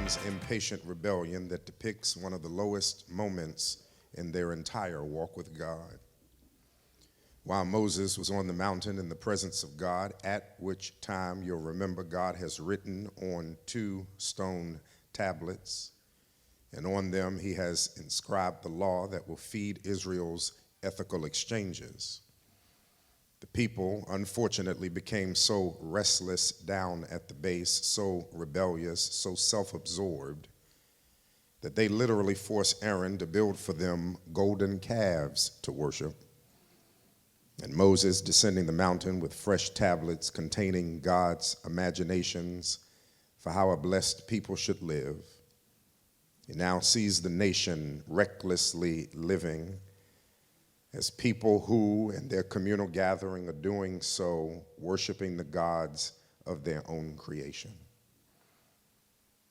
man's impatient rebellion that depicts one of the lowest moments in their entire walk with God. While Moses was on the mountain in the presence of God, at which time you'll remember God has written on 2 stone tablets, and on them he has inscribed the law that will feed Israel's ethical exchanges. The people, unfortunately, became so restless down at the base, so rebellious, so self-absorbed, that they literally forced Aaron to build for them golden calves to worship. And Moses, descending the mountain with fresh tablets containing God's imaginations for how a blessed people should live, he now sees the nation recklessly living as people who, in their communal gathering, are doing so, worshiping the gods of their own creation.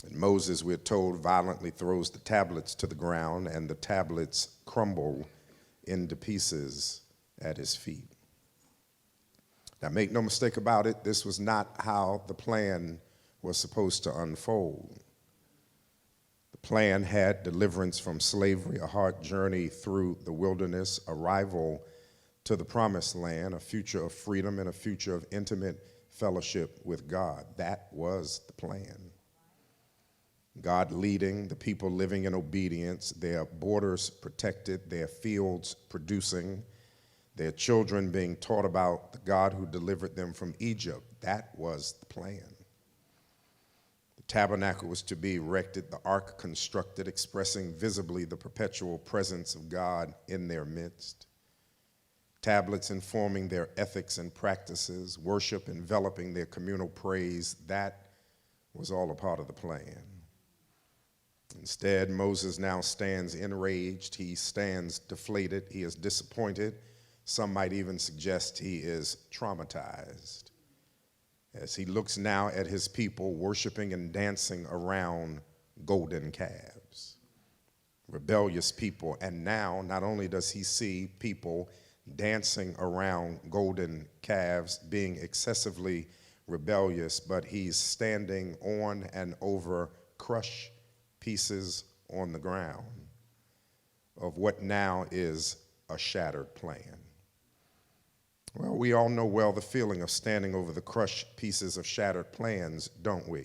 And Moses, we're told, violently throws the tablets to the ground, and the tablets crumble into pieces at his feet. Now, make no mistake about it, this was not how the plan was supposed to unfold. The plan had deliverance from slavery, a hard journey through the wilderness, arrival to the promised land, a future of freedom, and a future of intimate fellowship with God. That was the plan. God leading, the people living in obedience, their borders protected, their fields producing, their children being taught about the God who delivered them from Egypt. That was the plan. The tabernacle was to be erected, the ark constructed, expressing visibly the perpetual presence of God in their midst. Tablets informing their ethics and practices, worship enveloping their communal praise. That was all a part of the plan. Instead, Moses now stands enraged. He stands deflated. He is disappointed. Some might even suggest he is traumatized as he looks now at his people worshiping and dancing around golden calves, rebellious people. And now, not only does he see people dancing around golden calves, being excessively rebellious, but he's standing on and over crushed pieces on the ground of what now is a shattered plan. Well, we all know well the feeling of standing over the crushed pieces of shattered plans, don't we?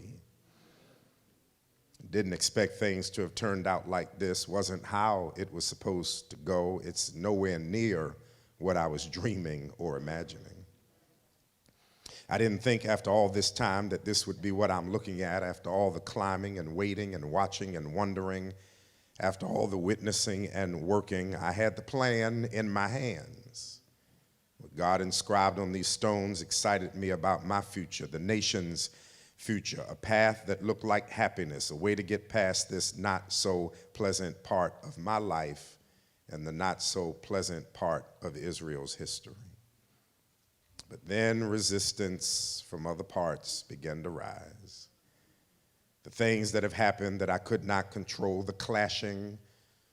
Didn't expect things to have turned out like this. Wasn't how it was supposed to go. It's nowhere near what I was dreaming or imagining. I didn't think after all this time that this would be what I'm looking at, after all the climbing and waiting and watching and wondering, after all the witnessing and working. I had the plan in my hands. What God inscribed on these stones excited me about my future, the nation's future, a path that looked like happiness, a way to get past this not so pleasant part of my life and the not so pleasant part of Israel's history. But then resistance from other parts began to rise. The things that have happened that I could not control, the clashing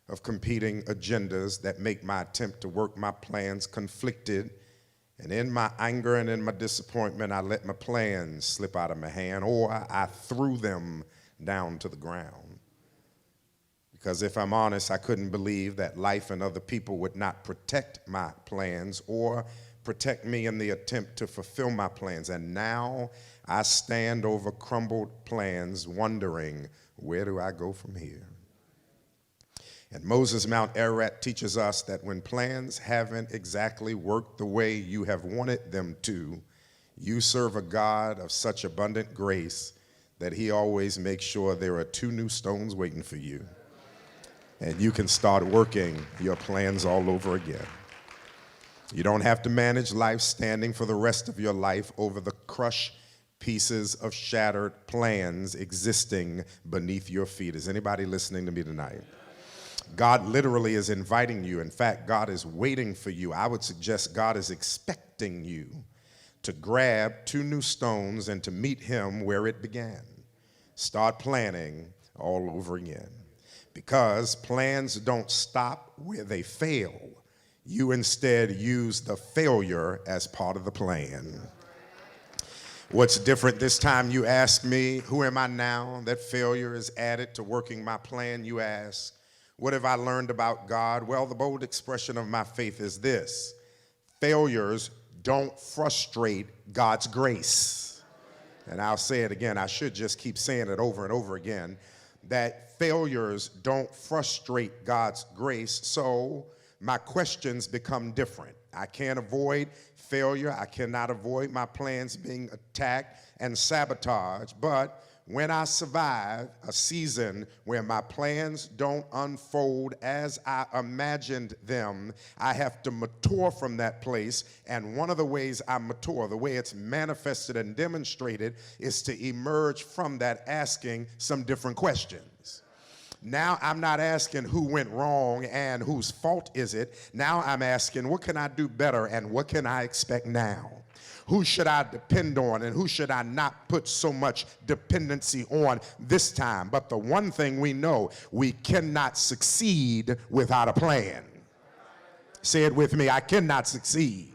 of competing agendas that make my attempt to work my plans conflicted. And in my anger and in my disappointment, I let my plans slip out of my hand, or I threw them down to the ground. Because if I'm honest, I couldn't believe that life and other people would not protect my plans or protect me in the attempt to fulfill my plans. And now I stand over crumbled plans wondering, where do I go from here? And Moses Mount Ararat teaches us that when plans haven't exactly worked the way you have wanted them to, you serve a God of such abundant grace that he always makes sure there are 2 new stones waiting for you. And you can start working your plans all over again. You don't have to manage life standing for the rest of your life over the crushed pieces of shattered plans existing beneath your feet. Is anybody listening to me tonight? God literally is inviting you. In fact, God is waiting for you. I would suggest God is expecting you to grab 2 new stones and to meet him where it began. Start planning all over again. Because plans don't stop where they fail. You instead use the failure as part of the plan. What's different this time, you ask me? Who am I now that failure is added to working my plan, you ask? What have I learned about God? Well, the bold expression of my faith is this: failures don't frustrate God's grace. And I'll say it again, I should just keep saying it over and over again, that failures don't frustrate God's grace. So my questions become different. I can't avoid failure. I cannot avoid my plans being attacked and sabotaged. But when I survive a season where my plans don't unfold as I imagined them, I have to mature from that place. And one of the ways I mature, the way it's manifested and demonstrated, is to emerge from that asking some different questions. Now I'm not asking who went wrong and whose fault is it. Now I'm asking, what can I do better and what can I expect now? Who should I depend on and who should I not put so much dependency on this time? But the one thing we know, we cannot succeed without a plan. Say it with me, I cannot succeed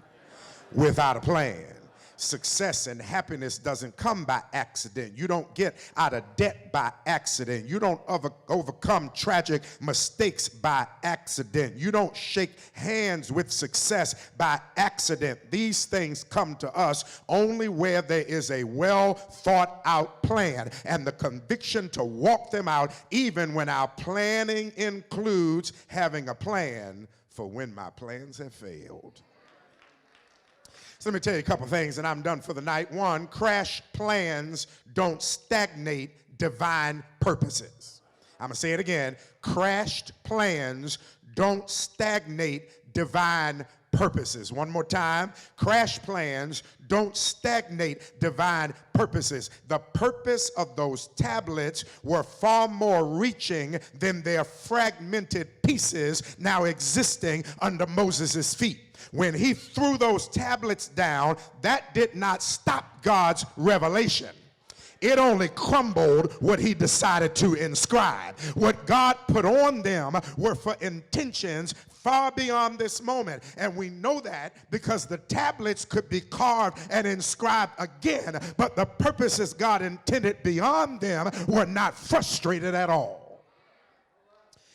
without a plan. Success and happiness doesn't come by accident. You don't get out of debt by accident. You don't overcome tragic mistakes by accident. You don't shake hands with success by accident. These things come to us only where there is a well thought out plan and the conviction to walk them out, even when our planning includes having a plan for when my plans have failed. So let me tell you a couple things and I'm done for the night. One, crash plans don't stagnate divine purposes. I'm going to say it again. Crashed plans don't stagnate divine purposes. One more time. Crash plans don't stagnate divine purposes. The purpose of those tablets were far more reaching than their fragmented pieces now existing under Moses' feet. When he threw those tablets down, that did not stop God's revelation. It only crumbled what he decided to inscribe. What God put on them were for intentions far beyond this moment. And we know that because the tablets could be carved and inscribed again, but the purposes God intended beyond them were not frustrated at all.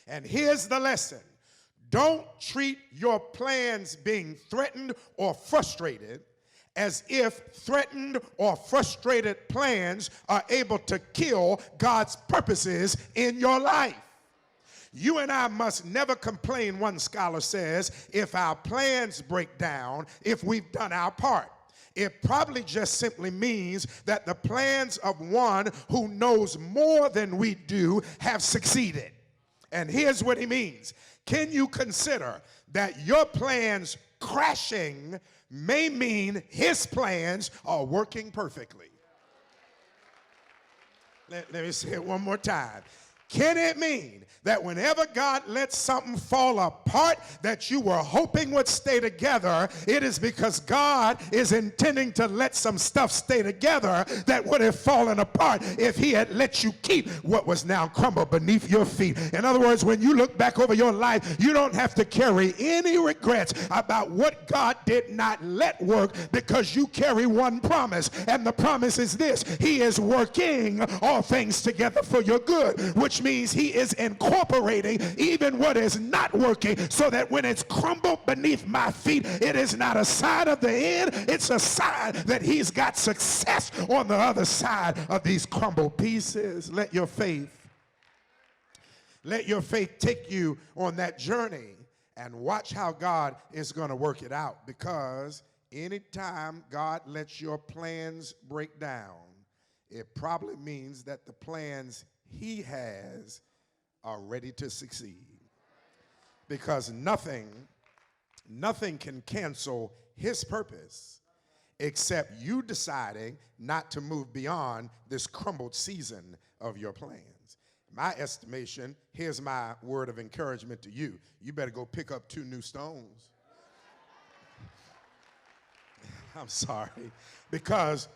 And here's the lesson. Don't treat your plans being threatened or frustrated as if threatened or frustrated plans are able to kill God's purposes in your life. You and I must never complain, one scholar says, if our plans break down, if we've done our part. It probably just simply means that the plans of one who knows more than we do have succeeded. And here's what he means. Can you consider that your plans crashing may mean his plans are working perfectly? Let me say it one more time. Can it mean that whenever God lets something fall apart that you were hoping would stay together, it is because God is intending to let some stuff stay together that would have fallen apart if he had let you keep what was now crumbled beneath your feet? In other words, when you look back over your life, you don't have to carry any regrets about what God did not let work, because you carry one promise, and the promise is this: he is working all things together for your good, which means he is incorporating even what is not working, so that when it's crumbled beneath my feet, it is not a sign of the end, it's a sign that he's got success on the other side of these crumbled pieces. Let your faith take you on that journey and watch how God is going to work it out, because anytime God lets your plans break down, it probably means that the plans he has are ready to succeed. Because nothing can cancel his purpose except you deciding not to move beyond this crumbled season of your plans. My estimation, here's my word of encouragement to you. You better go pick up 2 new stones. I'm sorry. Because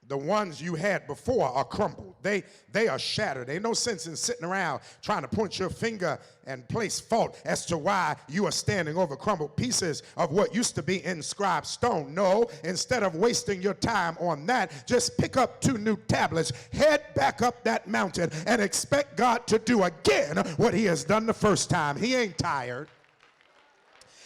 the ones you had before are crumbled. They are shattered. Ain't no sense in sitting around trying to point your finger and place fault as to why you are standing over crumbled pieces of what used to be inscribed stone. No, instead of wasting your time on that, just pick up 2 new tablets, head back up that mountain, and expect God to do again what he has done the first time. He ain't tired.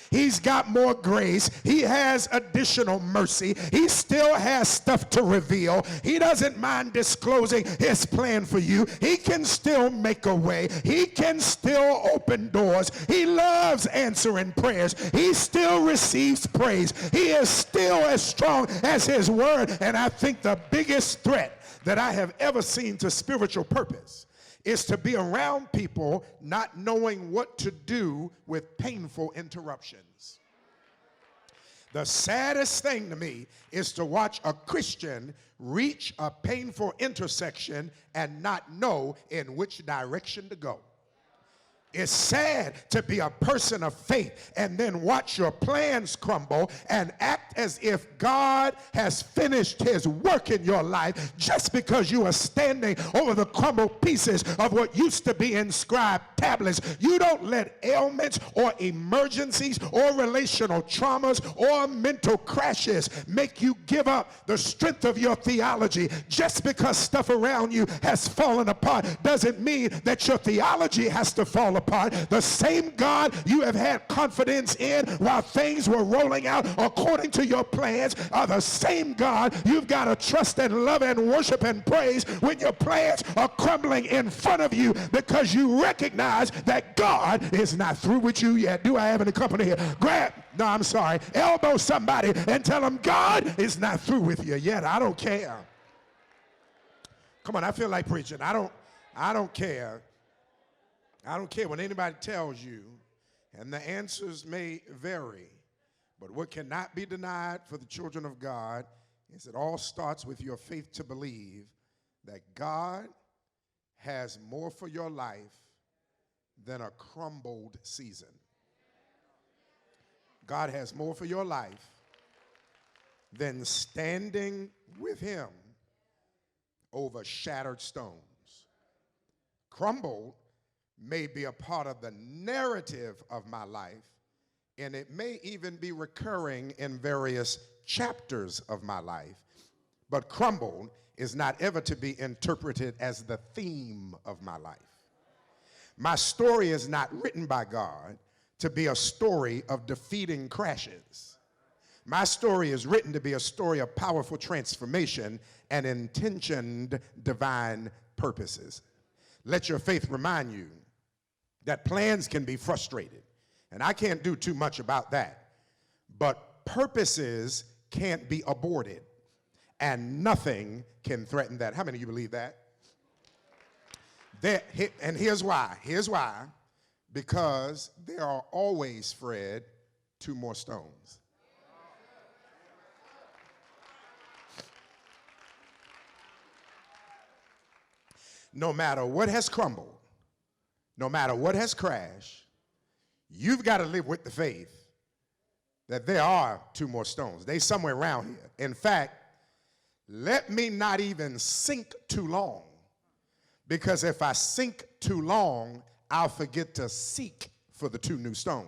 He's got more grace. He has additional mercy. He still has stuff to reveal. He doesn't mind disclosing his plan for you. He can still make a way. He can still open doors. He loves answering prayers. He still receives praise. He is still as strong as his word. And I think the biggest threat that I have ever seen to spiritual purpose is to be around people not knowing what to do with painful interruptions. The saddest thing to me is to watch a Christian reach a painful intersection and not know in which direction to go. It's sad to be a person of faith and then watch your plans crumble and act as if God has finished his work in your life just because you are standing over the crumbled pieces of what used to be inscribed tablets. You don't let ailments or emergencies or relational traumas or mental crashes make you give up the strength of your theology. Just because stuff around you has fallen apart doesn't mean that your theology has to fall apart. The same God you have had confidence in while things were rolling out according to your plans are the same God you've got to trust and love and worship and praise when your plans are crumbling in front of you, because you recognize that God is not through with you yet. Do I have any company here? Elbow somebody and tell them God is not through with you yet. I don't care. Come on, I feel like preaching. I don't care. I don't care what anybody tells you, and the answers may vary, but what cannot be denied for the children of God is it all starts with your faith to believe that God has more for your life than a crumbled season. God has more for your life than standing with him over shattered stones. Crumbled may be a part of the narrative of my life, and it may even be recurring in various chapters of my life, but crumbled is not ever to be interpreted as the theme of my life. My story is not written by God to be a story of defeating crashes. My story is written to be a story of powerful transformation and intentioned divine purposes. Let your faith remind you that plans can be frustrated, and I can't do too much about that, but purposes can't be aborted, and nothing can threaten that. How many of you believe that? And here's why. Because there are always, Fred, 2 more stones. No matter what has crumbled, no matter what has crashed, you've got to live with the faith that there are 2 more stones. They somewhere around here. In fact, let me not even sink too long, because if I sink too long, I'll forget to seek for the 2 new stones.